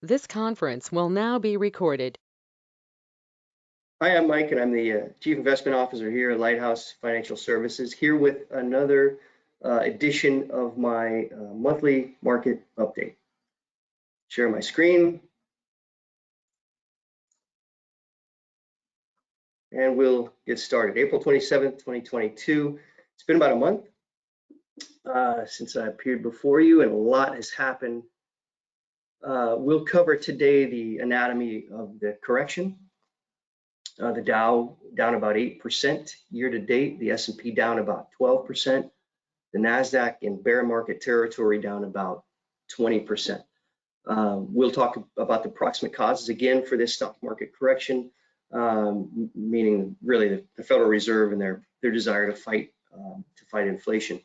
This conference will now be recorded. Hi, I'm Mike, and I'm the Chief Investment Officer here at Lighthouse Financial Services, here with another edition of my monthly market update. Share my screen, and we'll get started. April 27th, 2022. It's been about a month since I appeared before you, and a lot has happened. We'll cover today the anatomy of the correction. The Dow down about 8% year to date, the S&P down about 12%, the NASDAQ in bear market territory down about 20%. We'll talk about the proximate causes again for this stock market correction, meaning really the Federal Reserve and their desire to fight inflation.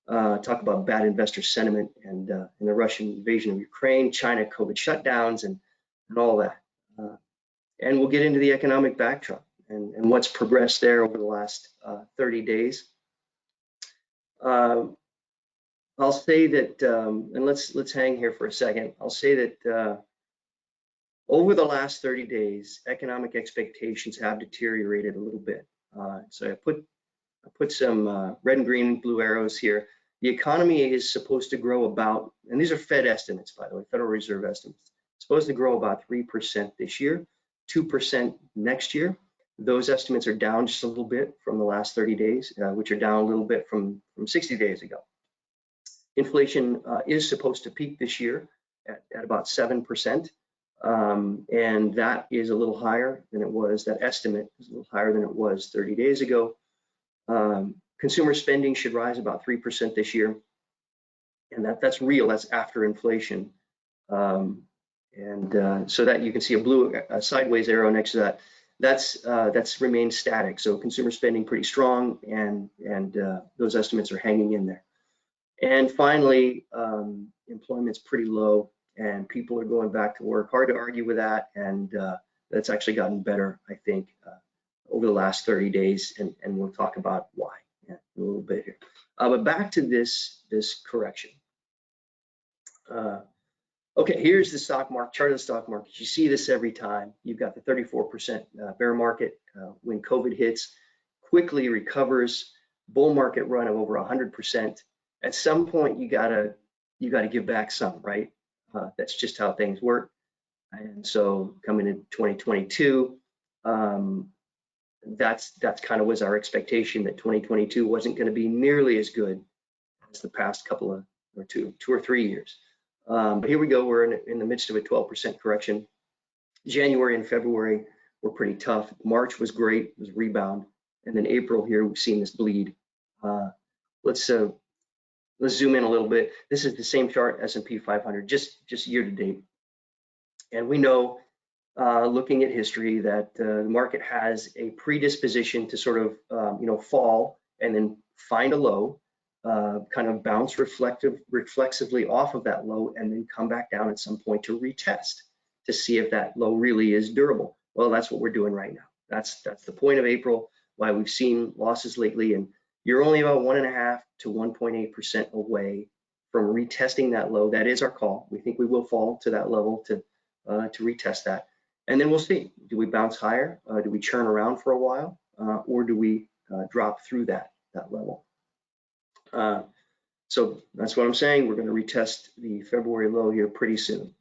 Talk about bad investor sentiment and the Russian invasion of Ukraine, China COVID shutdowns, and all that. And we'll get into the economic backdrop and what's progressed there over the last 30 days. I'll say that, and let's hang here for a second. I'll say that over the last 30 days, economic expectations have deteriorated a little bit. So I put some red and green and blue arrows here. The economy is supposed to grow about, and these are Fed estimates, by the way, Federal Reserve estimates, it's supposed to grow about 3% this year, 2% next year. Those estimates are down just a little bit from the last 30 days, which are down a little bit from 60 days ago. Inflation is supposed to peak this year at about 7%, and that is a little higher than it was, that estimate is a little higher than it was 30 days ago. Consumer spending should rise about 3% this year, and that's real, that's after inflation. So that you can see a sideways arrow next to that. That's remained static. So consumer spending pretty strong, and those estimates are hanging in there. And finally, employment's pretty low, and people are going back to work. Hard to argue with that, and that's actually gotten better, I think, over the last 30 days, and we'll talk about why in a little bit here. But back to this correction. Okay, here's the stock market, chart of the stock market. You see this every time. You've got the 34% bear market when COVID hits, quickly recovers, bull market run of over 100%. At some point, you gotta give back some, right? That's just how things work. And so coming into 2022, that's kind of was our expectation, that 2022 wasn't going to be nearly as good as the past couple of two or 3 years. But here we go, we're in the midst of a 12% correction. January and February were pretty tough. March was great, it was a rebound. And then April here, we've seen this bleed. Let's zoom in a little bit. This is the same chart, S&P 500, just year to date. And we know, looking at history, that the market has a predisposition to sort of, fall and then find a low, kind of bounce reflexively off of that low, and then come back down at some point to retest to see if that low really is durable. Well, that's what we're doing right now. That's the point of April, why we've seen losses lately, and you're only about 1.5 to 1.8% away from retesting that low. That is our call. We think we will fall to that level to retest that, and then we'll see. Do we bounce higher? Do we churn around for a while, or do we drop through that level? So that's what I'm saying. We're going to retest the February low here pretty soon.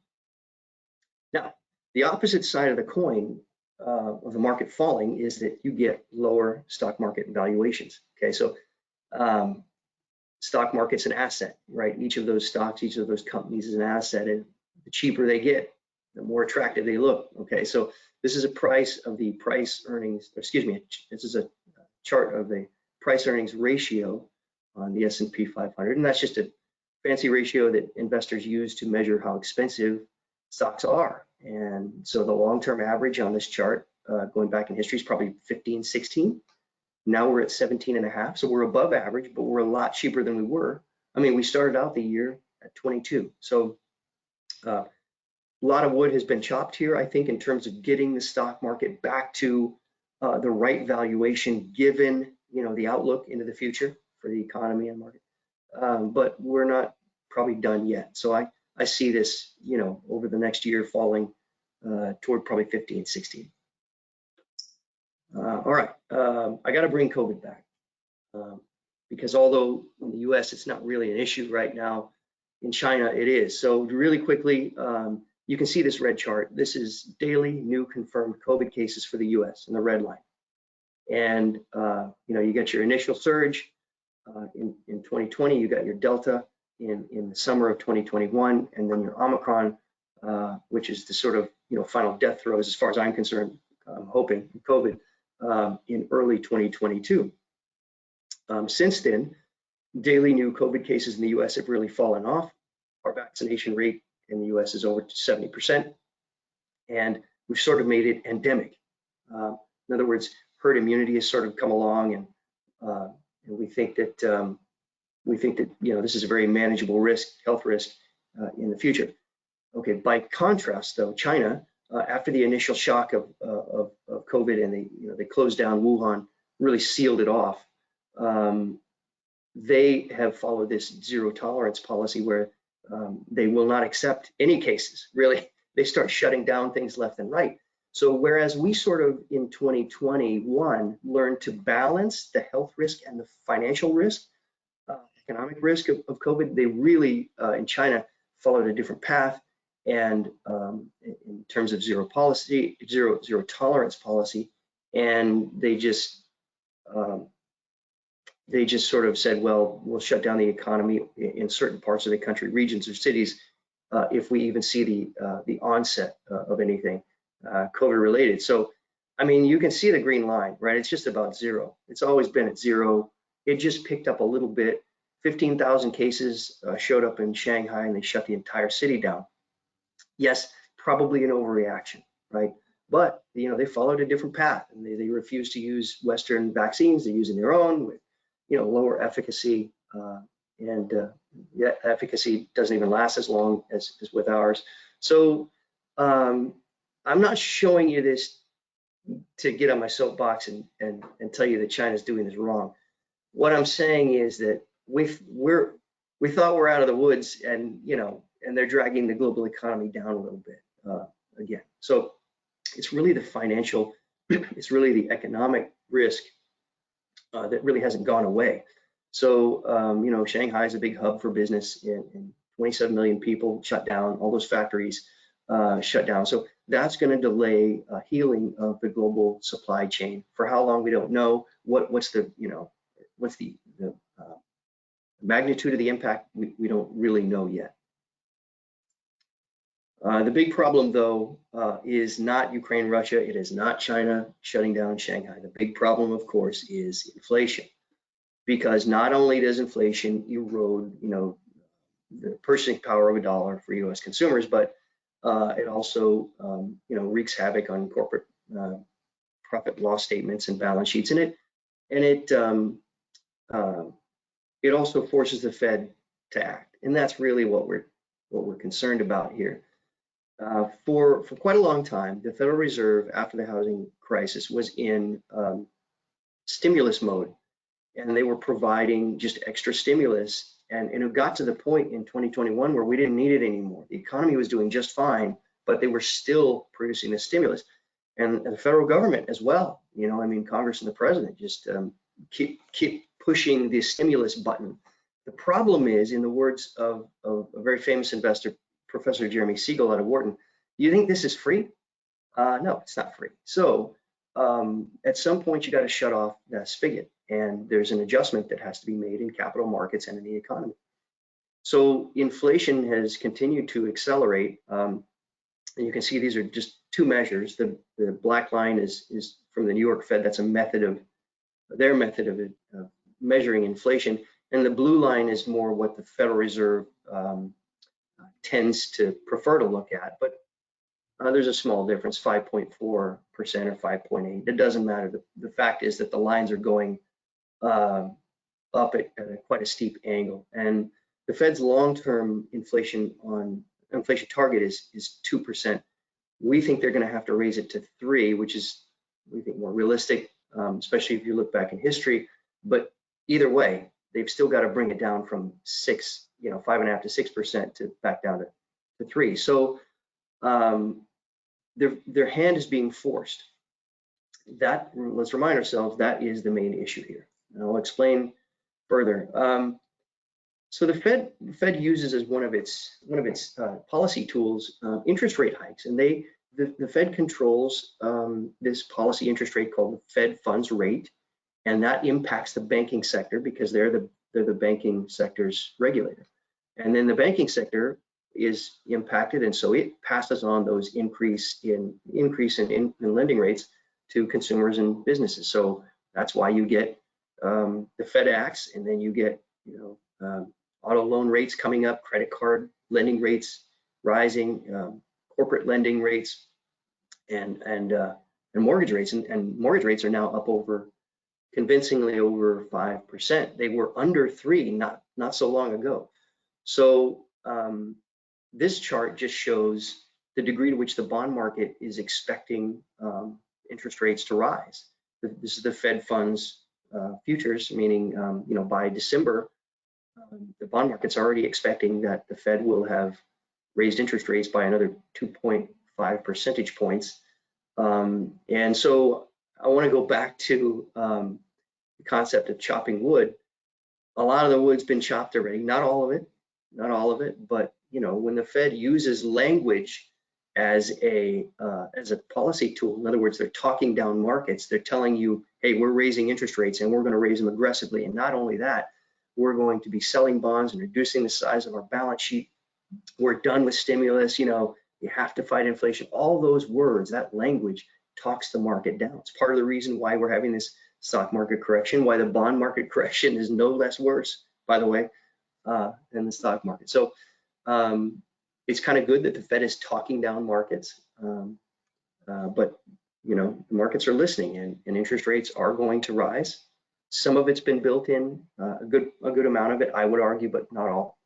Now, the opposite side of the coin of the market falling is that you get lower stock market valuations. Okay, so stock market's an asset, right? Each of those stocks, each of those companies is an asset, and the cheaper they get, the more attractive they look. Okay, so this is a price of the price earnings, excuse me, this is a chart of the price earnings ratio on the S&P 500, and that's just a fancy ratio that investors use to measure how expensive stocks are. And so the long-term average on this chart, going back in history, is probably 15, 16. Now we're at 17.5, so we're above average, but we're a lot cheaper than we were. I mean, we started out the year at 22. So a lot of wood has been chopped here, I think, in terms of getting the stock market back to the right valuation, given the outlook into the future for the economy and market. But we're not probably done yet. So I see this, over the next year falling toward probably 15, 16. All right, I got to bring COVID back because although in the US it's not really an issue right now, in China it is. So really quickly, you can see this red chart. This is daily new confirmed COVID cases for the US in the red line. And you get your initial surge in 2020, you got your Delta in the summer of 2021, and then your Omicron, which is the sort of final death throes as far as I'm concerned, I'm hoping, COVID in early 2022. Since then, daily new COVID cases in the US have really fallen off. Our vaccination rate in the US is over 70%, and we've sort of made it endemic. In other words, herd immunity has sort of come along, and we think that this is a very manageable risk, health risk in the future. Okay. By contrast, though, China, after the initial shock of COVID, and they closed down Wuhan, really sealed it off. They have followed this zero tolerance policy where they will not accept any cases. Really, they start shutting down things left and right. So whereas we sort of in 2021 learned to balance the health risk and the financial risk, economic risk of COVID, they really in China followed a different path. And in terms of zero tolerance policy, and they just sort of said, well, we'll shut down the economy in certain parts of the country, regions or cities, if we even see the onset of anything COVID related. So, I mean, you can see the green line, right? It's just about zero. It's always been at zero. It just picked up a little bit. 15,000 cases showed up in Shanghai, and they shut the entire city down. Yes, probably an overreaction, right? But they followed a different path, and they refused to use Western vaccines. They're using their own with lower efficacy, and yet efficacy doesn't even last as long as with ours. So I'm not showing you this to get on my soapbox and tell you that China's doing this wrong. What I'm saying is that we thought we're out of the woods, and they're dragging the global economy down a little bit again. So it's really the financial, it's really the economic risk that really hasn't gone away. So Shanghai is a big hub for business, and 27 million people shut down, all those factories shut down. So that's going to delay healing of the global supply chain. For how long, we don't know. What's the magnitude of the impact? We don't really know yet. The big problem, though, is not Ukraine, Russia. It is not China shutting down Shanghai. The big problem, of course, is inflation, because not only does inflation erode, the purchasing power of a dollar for U.S. consumers, but it also, wreaks havoc on corporate profit loss statements and balance sheets, and it also forces the Fed to act, and that's really what we're concerned about here. For quite a long time, the Federal Reserve, after the housing crisis, was in stimulus mode, and they were providing just extra stimulus. And it got to the point in 2021 where we didn't need it anymore. The economy was doing just fine, but they were still producing the stimulus. And the federal government as well. Congress and the president just keep pushing the stimulus button. The problem is, in the words of a very famous investor, Professor Jeremy Siegel out of Wharton, do you think this is free? No, it's not free. So at some point, you got to shut off that spigot, and there's an adjustment that has to be made in capital markets and in the economy. So inflation has continued to accelerate, and you can see these are just two measures. The black line is from the New York Fed. That's their method of measuring inflation, and the blue line is more what the Federal Reserve tends to prefer to look at, but there's a small difference, 5.4% or 5.8. It doesn't matter. The fact is that the lines are going up at quite a steep angle, and the Fed's long-term inflation target is 2%. We think they're going to have to raise it to 3%, which is, we think, more realistic, especially if you look back in history. But either way, they've still got to bring it down from 5.5% to 6% to back down to 3. So their hand is being forced. That, let's remind ourselves, that is the main issue here. And I'll explain further. So the Fed uses as one of its policy tools interest rate hikes, and the Fed controls this policy interest rate called the Fed funds rate, and that impacts the banking sector because they're the banking sector's regulator. And then the banking sector is impacted, and so it passes on those increase in lending rates to consumers and businesses. So that's why you get the Fed acts, and then you get auto loan rates coming up, credit card lending rates rising, corporate lending rates, and mortgage rates, and mortgage rates are now up convincingly over 5%. They were under 3 not so long ago. So this chart just shows the degree to which the bond market is expecting interest rates to rise. This is the Fed funds futures, meaning by December, the bond market's already expecting that the Fed will have raised interest rates by another 2.5 percentage points. And so I want to go back to the concept of chopping wood. A lot of the wood's been chopped already, not all of it, but when the Fed uses language as a policy tool, in other words, they're talking down markets, they're telling you, hey, we're raising interest rates and we're going to raise them aggressively. And not only that, we're going to be selling bonds and reducing the size of our balance sheet. We're done with stimulus, you have to fight inflation. All those words, that language talks the market down. It's part of the reason why we're having this stock market correction, why the bond market correction is no less worse, by the way, than the stock market. So it's kind of good that the Fed is talking down markets, but the markets are listening, and interest rates are going to rise. Some of it's been built in, a good amount of it, I would argue, but not all.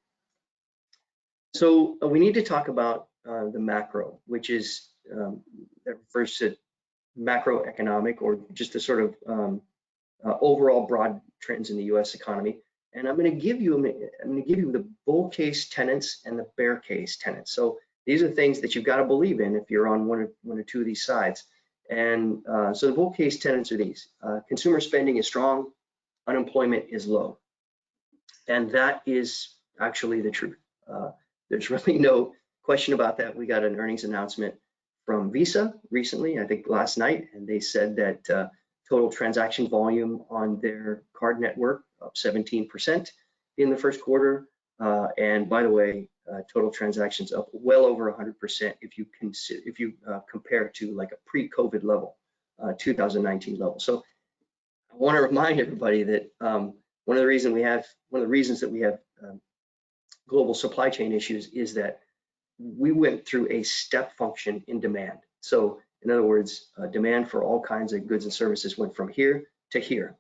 So we need to talk about the macro, which is that refers to macroeconomic, or just the sort of overall broad trends in the U.S. economy. And I'm going to give you the bull case tenets and the bear case tenets. So these are things that you've got to believe in if you're on one or two of these sides. And so the bull case tenets are these: consumer spending is strong, unemployment is low, and that is actually the truth. There's really no question about that. We got an earnings announcement from Visa recently, I think last night, and they said that total transaction volume on their card network up 17% in the first quarter. And by the way, total transactions up well over 100% if you compare to like a pre-COVID level, 2019 level. So I want to remind everybody that one of the reasons that we have global supply chain issues is that we went through a step function in demand. So in other words, demand for all kinds of goods and services went from here to here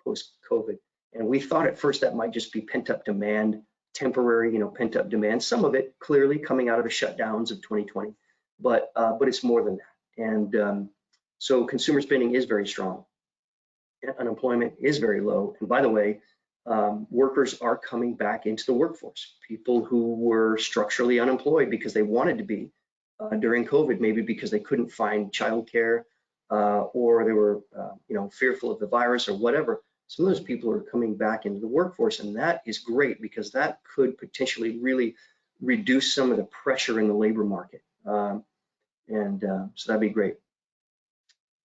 post-COVID. And we thought at first that might just be pent-up demand, temporary, pent-up demand. Some of it clearly coming out of the shutdowns of 2020, but it's more than that. And so consumer spending is very strong. Unemployment is very low. And by the way, workers are coming back into the workforce. People who were structurally unemployed because they wanted to be during COVID, maybe because they couldn't find childcare or they were, fearful of the virus or whatever. Some of those people are coming back into the workforce, and that is great because that could potentially really reduce some of the pressure in the labor market. So that'd be great.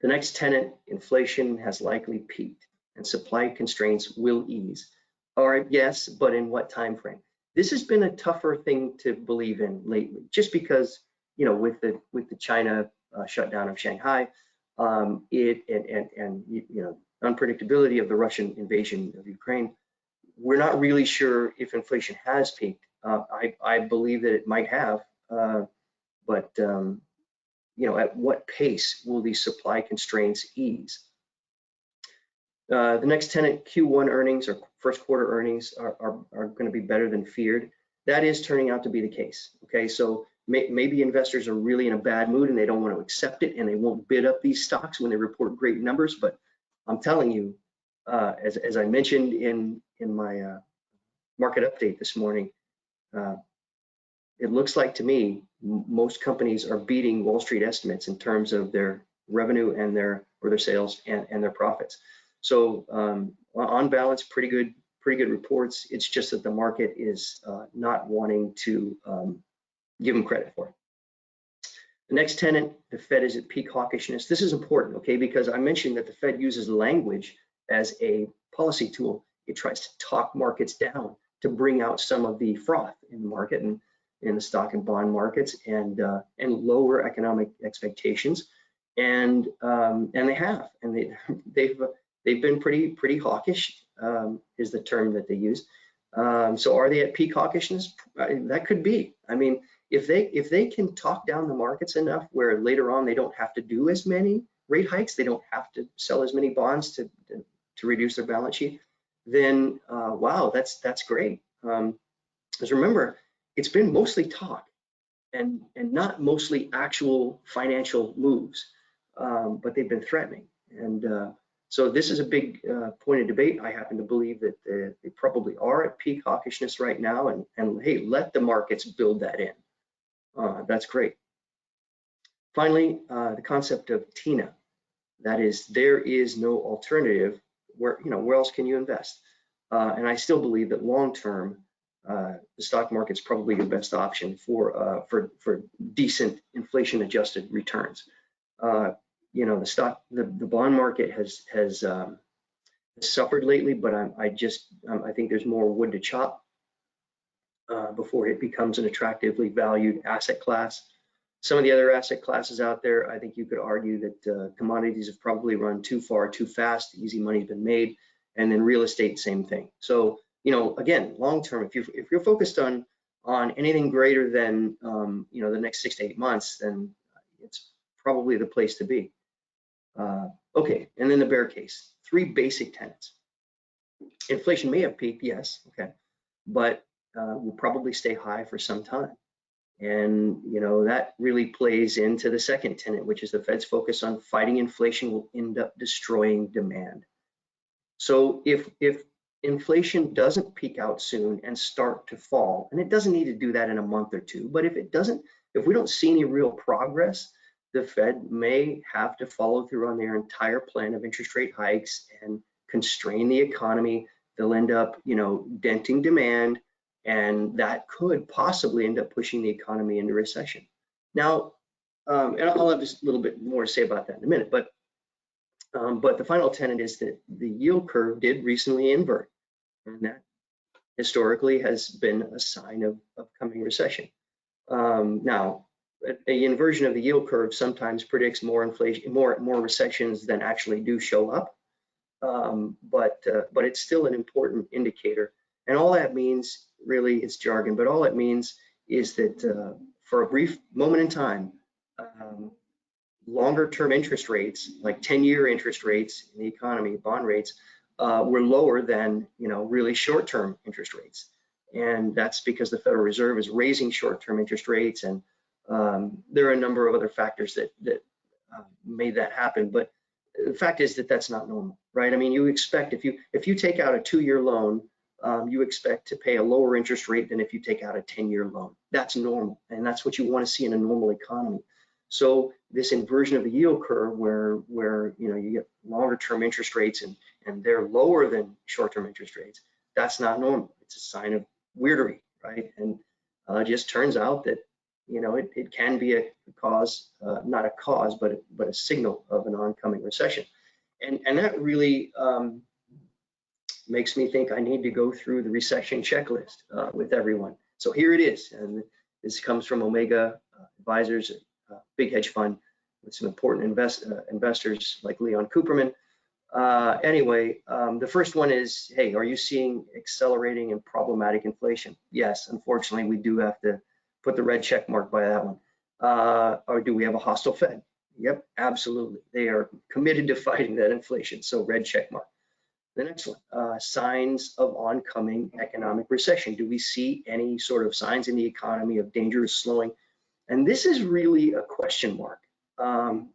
The next tenet: inflation has likely peaked and supply constraints will ease. All right, yes, but in what time frame? This has been a tougher thing to believe in lately, just because with the China shutdown of Shanghai, unpredictability of the Russian invasion of Ukraine, we're not really sure if inflation has peaked. I believe that it might have, but at what pace will these supply constraints ease? The next tenet: Q1 earnings or first quarter earnings are going to be better than feared. That is turning out to be the case. Okay, so maybe investors are really in a bad mood and they don't want to accept it and they won't bid up these stocks when they report great numbers. But I'm telling you, as I mentioned in my market update this morning, it looks like to me most companies are beating Wall Street estimates in terms of their revenue and their sales and their profits. So on balance, pretty good reports. It's just that the market is not wanting to give them credit for it. The next tenet, the Fed is at peak hawkishness. This is important, okay, because I mentioned that the Fed uses language as a policy tool. It tries to talk markets down to bring out some of the froth in the market and in the stock and bond markets and lower economic expectations. And they have, and they've been pretty hawkish, is the term that they use. So are they at peak hawkishness? That could be. I mean, if they can talk down the markets enough where later on they don't have to do as many rate hikes, they don't have to sell as many bonds to reduce their balance sheet, then wow, that's great. Because remember, it's been mostly talk and not mostly actual financial moves, but they've been threatening. And so this is a big point of debate. I happen to believe that they probably are at peak hawkishness right now, and hey, let the markets build that in. That's great. Finally, the concept of TINA, that is, there is no alternative. Where else can you invest? And I still believe that long term, the stock market's probably your best option for decent inflation-adjusted returns. The bond market has suffered lately, but I think there's more wood to chop before it becomes an attractively valued asset class. Some of the other asset classes out there, I think you could argue that commodities have probably run too far, too fast. Easy money's been made, and then real estate, same thing. So again, long term, if you're focused on anything greater than the next 6 to 8 months, then it's probably the place to be. Okay, and then the bear case. 3 basic tenets. Inflation may have peaked, yes, okay, but will probably stay high for some time. And that really plays into the second tenet, which is the Fed's focus on fighting inflation will end up destroying demand. So if inflation doesn't peak out soon and start to fall, and it doesn't need to do that in a month or two, but if we don't see any real progress, the Fed may have to follow through on their entire plan of interest rate hikes and constrain the economy. They'll end up, denting demand, and that could possibly end up pushing the economy into recession. Now, and I'll have just a little bit more to say about that in a minute, but the final tenet is that the yield curve did recently invert, and that historically has been a sign of coming recession. Now, a inversion of the yield curve sometimes predicts more inflation, more recessions than actually do show up, but it's still an important indicator. And all that means, really, it's jargon, but all it means is that for a brief moment in time, longer-term interest rates, like 10-year interest rates in the economy, bond rates, were lower than really short-term interest rates, and that's because the Federal Reserve is raising short-term interest rates, and there are a number of other factors that made that happen. But the fact is that that's not normal, right? I mean, you expect if you take out a 2-year loan, you expect to pay a lower interest rate than if you take out a 10-year loan. That's normal, and that's what you want to see in a normal economy. So this inversion of the yield curve, where you get longer-term interest rates and they're lower than short-term interest rates, that's not normal. It's a sign of weirdery, right? And it just turns out that it can be a cause, not a cause, but a signal of an oncoming recession, and that really makes me think I need to go through the recession checklist with everyone. So here it is, and this comes from Omega Advisors, a big hedge fund with some important investors like Leon Cooperman. Anyway, the first one is, hey, are you seeing accelerating and problematic inflation? Yes, unfortunately, we do have to put the red check mark by that one. Or do we have a hostile Fed? Yep, absolutely. They are committed to fighting that inflation, so red check mark. The next one, signs of oncoming economic recession. Do we see any sort of signs in the economy of dangerous slowing? And this is really a question mark. And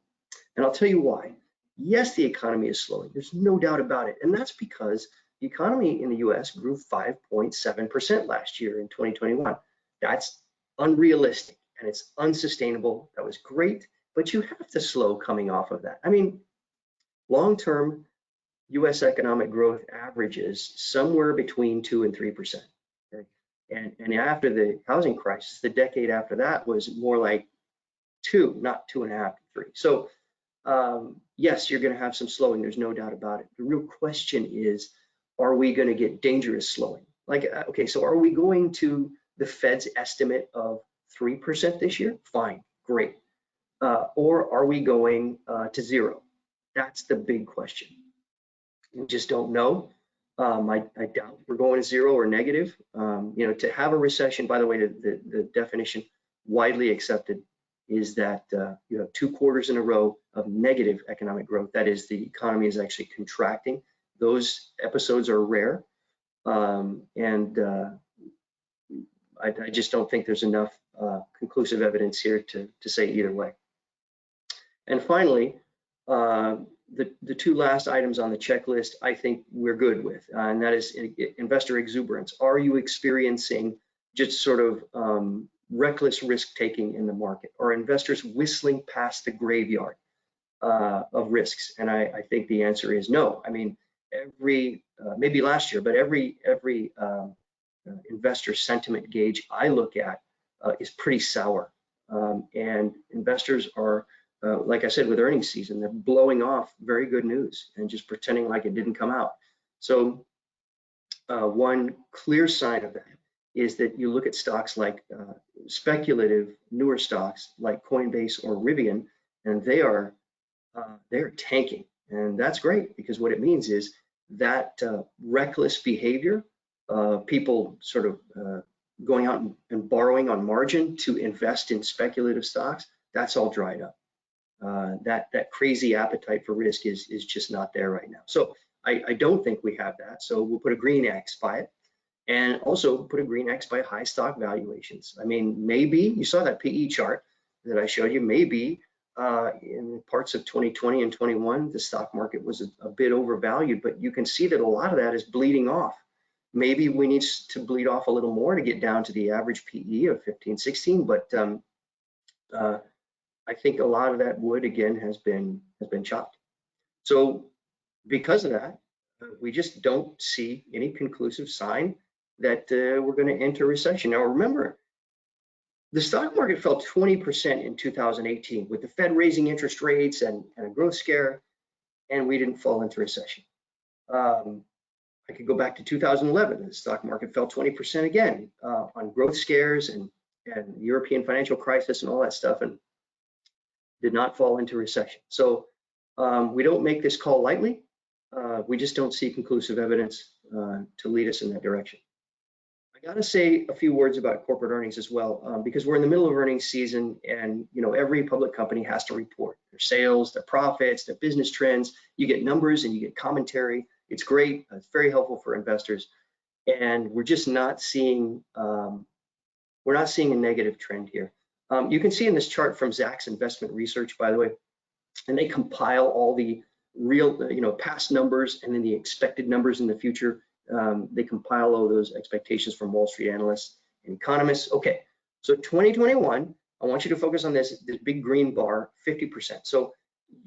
I'll tell you why. Yes, the economy is slowing. There's no doubt about it. And that's because the economy in the US grew 5.7% last year in 2021. That's unrealistic and it's unsustainable. That was great, but you have to slow coming off of that. I mean, long-term US economic growth averages somewhere between 2 and 3%. Okay? And after the housing crisis, the decade after that was more like 2, not 2.5 to 3. So yes, you're going to have some slowing. There's no doubt about it. The real question is, are we going to get dangerous slowing? Like, okay, so are we going to the Fed's estimate of 3% this year? Fine, great. Or are we going to 0? That's the big question. We just don't know. I doubt we're going to 0 or negative. To have a recession, by the way, the definition widely accepted is that you have 2 quarters in a row of negative economic growth. That is, the economy is actually contracting. Those episodes are rare. I just don't think there's enough conclusive evidence here to say either way. And finally, the 2 last items on the checklist, I think we're good with, and that is investor exuberance. Are you experiencing just sort of reckless risk taking in the market? Are investors whistling past the graveyard of risks? And I think the answer is no. I mean, maybe last year, but every investor sentiment gauge I look at is pretty sour, and investors are, like I said, with earnings season, they're blowing off very good news and just pretending like it didn't come out. So one clear sign of that is that you look at stocks like speculative newer stocks like Coinbase or Rivian, and they're tanking, and that's great, because what it means is that reckless behavior, people sort of going out and borrowing on margin to invest in speculative stocks, that's all dried up. That crazy appetite for risk is just not there right now. So I don't think we have that. So we'll put a green X by it, and also put a green X by high stock valuations. I mean, maybe you saw that PE chart that I showed you. Maybe in parts of 2020 and 21, the stock market was a bit overvalued, but you can see that a lot of that is bleeding off. Maybe we need to bleed off a little more to get down to the average PE of 15, 16, but I think a lot of that wood, again, has been chopped. So because of that, we just don't see any conclusive sign that we're going to enter recession. Now, remember, the stock market fell 20% in 2018 with the Fed raising interest rates and a growth scare, and we didn't fall into recession. I could go back to 2011. The stock market fell 20% again on growth scares and the European financial crisis and all that stuff, and did not fall into recession. So we don't make this call lightly. We just don't see conclusive evidence to lead us in that direction. I got to say a few words about corporate earnings as well, because we're in the middle of earnings season, and every public company has to report their sales, their profits, their business trends. You get numbers and you get commentary. It's great. It's very helpful for investors, and we're just not seeing a negative trend here. You can see in this chart from Zacks Investment Research, by the way, and they compile all the real, past numbers and then the expected numbers in the future. They compile all those expectations from Wall Street analysts and economists. Okay, so 2021, I want you to focus on this big green bar, 50%. So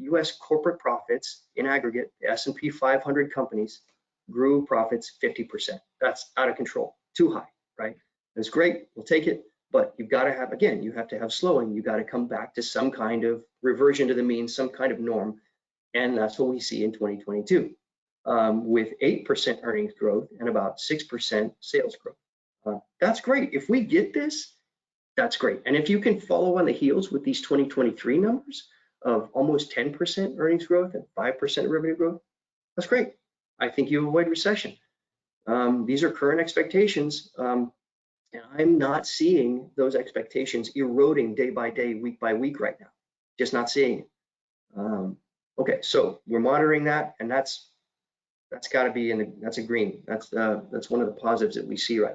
U.S. corporate profits in aggregate, the S&P 500 companies grew profits 50%. That's out of control, too high, right? That's great, we'll take it. But you've got to have, again, you have to have slowing. You've got to come back to some kind of reversion to the mean, some kind of norm. And that's what we see in 2022 with 8% earnings growth and about 6% sales growth. That's great. If we get this, that's great. And if you can follow on the heels with these 2023 numbers of almost 10% earnings growth and 5% revenue growth, that's great. I think you avoid recession. These are current expectations. And I'm not seeing those expectations eroding day by day, week by week right now. Just not seeing it. Okay, so we're monitoring that, and that's got to be that's a green. That's one of the positives that we see right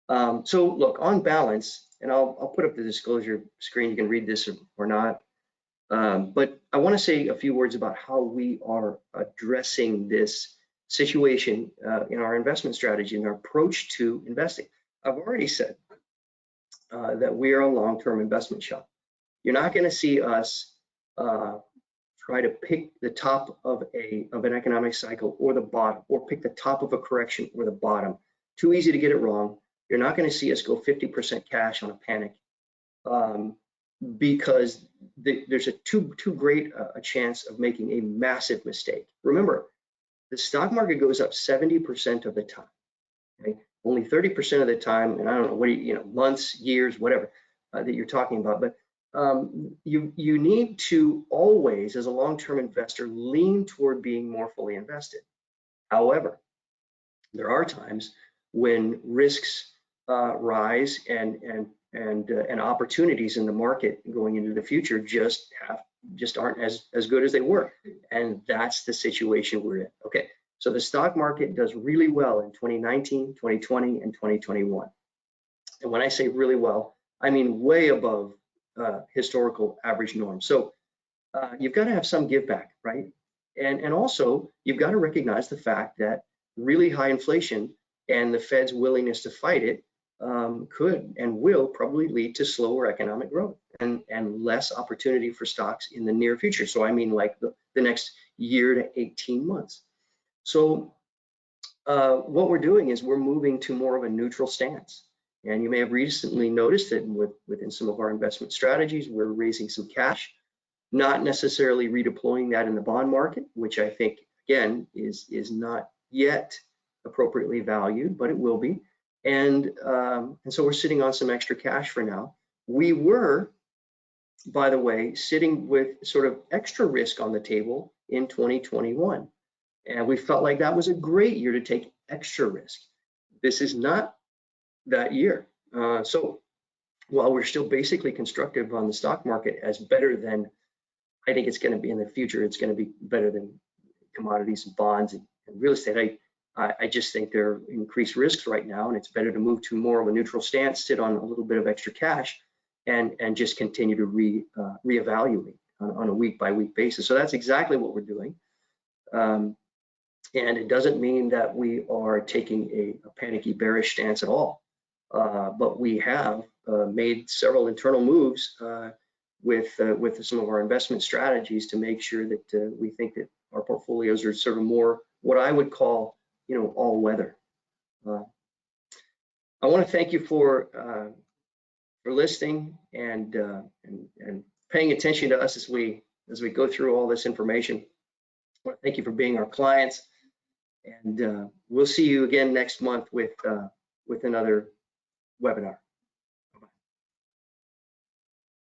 now. So look, on balance, and I'll put up the disclosure screen. You can read this or not. But I want to say a few words about how we are addressing this situation in our investment strategy and our approach to investing. I've already said that we are a long-term investment shop. You're not going to see us try to pick the top of an economic cycle or the bottom, or pick the top of a correction or the bottom. Too easy to get it wrong. You're not going to see us go 50% cash on a panic, because there's a too great a chance of making a massive mistake. Remember, the stock market goes up 70% of the time. Okay? Only 30% of the time, and I don't know what months, years, whatever that you're talking about, but you need to always, as a long-term investor, lean toward being more fully invested. However, there are times when risks rise and opportunities in the market going into the future just aren't as good as they were, and that's the situation we're in. Okay, so the stock market does really well in 2019, 2020, and 2021. And when I say really well, I mean way above historical average norms. So you've got to have some give back, right? And also you've got to recognize the fact that really high inflation and the Fed's willingness to fight it could and will probably lead to slower economic growth and less opportunity for stocks in the near future. So I mean like the next year to 18 months. So what we're doing is we're moving to more of a neutral stance. And you may have recently noticed that within some of our investment strategies, we're raising some cash, not necessarily redeploying that in the bond market, which I think, again, is not yet appropriately valued, but it will be. And so we're sitting on some extra cash for now. We were, by the way, sitting with sort of extra risk on the table in 2021. And we felt like that was a great year to take extra risk. This is not that year. So while we're still basically constructive on the stock market as better than I think it's going to be in the future, it's going to be better than commodities and bonds and real estate. I just think there are increased risks right now, and it's better to move to more of a neutral stance, sit on a little bit of extra cash, and just continue to reevaluate on a week by week basis. So that's exactly what we're doing. And it doesn't mean that we are taking a panicky bearish stance at all. But we have made several internal moves with some of our investment strategies to make sure that we think that our portfolios are sort of more what I would call, all weather. I want to thank you for listening and paying attention to us as we go through all this information. I want to thank you for being our clients, and we'll see you again next month with another webinar.